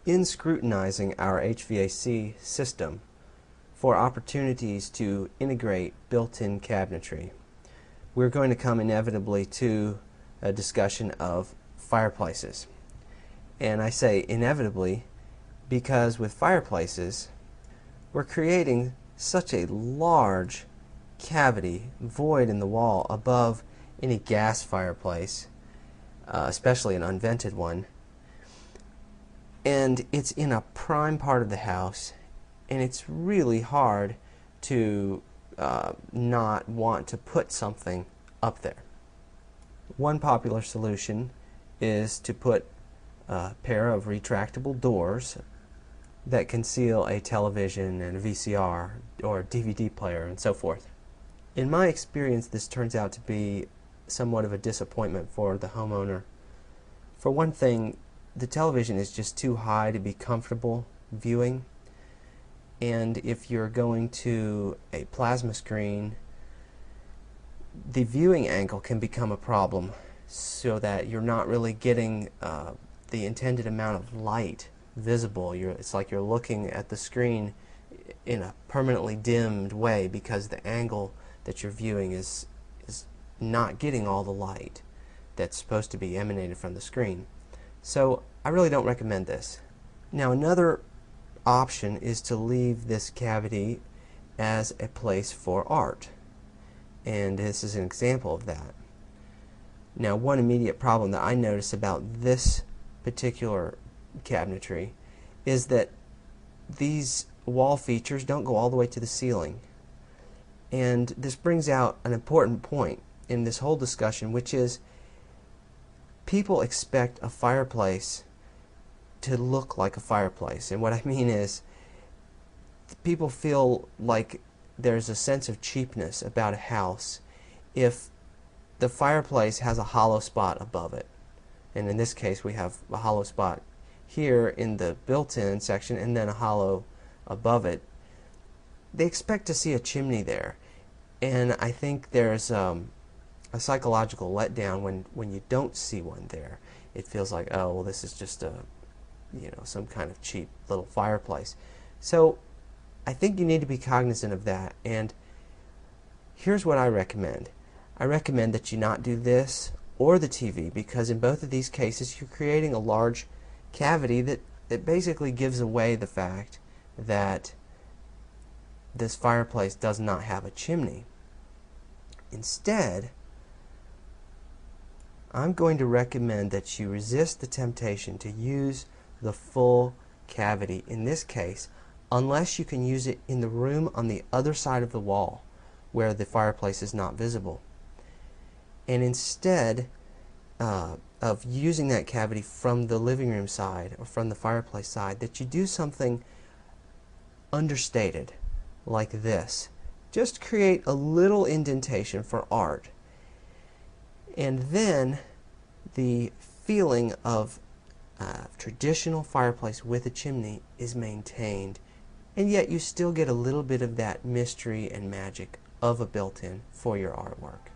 In scrutinizing our HVAC system for opportunities to integrate built-in cabinetry, we're going to come inevitably to a discussion of fireplaces. And I say inevitably because with fireplaces, we're creating such a large cavity, void in the wall above any gas fireplace, especially an unvented one. And it's in a prime part of the house, and it's really hard to not want to put something up there. One popular solution is to put a pair of retractable doors that conceal a television and a VCR or DVD player and so forth. In my experience, this turns out to be somewhat of a disappointment for the homeowner. For one thing, the television is just too high to be comfortable viewing, and if you're going to a plasma screen, the viewing angle can become a problem so that you're not really getting the intended amount of light visible. It's like you're looking at the screen in a permanently dimmed way because the angle that you're viewing is not getting all the light that's supposed to be emanated from the screen. So I really don't recommend this. Now, another option is to leave this cavity as a place for art, and this is an example of that. Now, one immediate problem that I notice about this particular cabinetry is that these wall features don't go all the way to the ceiling. And this brings out an important point in this whole discussion, which is people expect a fireplace to look like a fireplace. And what I mean is people feel like there's a sense of cheapness about a house if the fireplace has a hollow spot above it. And in this case, we have a hollow spot here in the built-in section and then a hollow above it. They expect to see a chimney there. And I think there's a psychological letdown when you don't see one there. It feels like, oh, well, this is just some kind of cheap little fireplace. So I think you need to be cognizant of that. And here's what I recommend. I recommend that you not do this or the TV, because in both of these cases you're creating a large cavity that basically gives away the fact that this fireplace does not have a chimney. Instead, I'm going to recommend that you resist the temptation to use the full cavity in this case, unless you can use it in the room on the other side of the wall where the fireplace is not visible. And instead of using that cavity from the living room side or from the fireplace side, that you do something understated like this. Just create a little indentation for art, and then the feeling of traditional fireplace with a chimney is maintained, and yet you still get a little bit of that mystery and magic of a built-in for your artwork.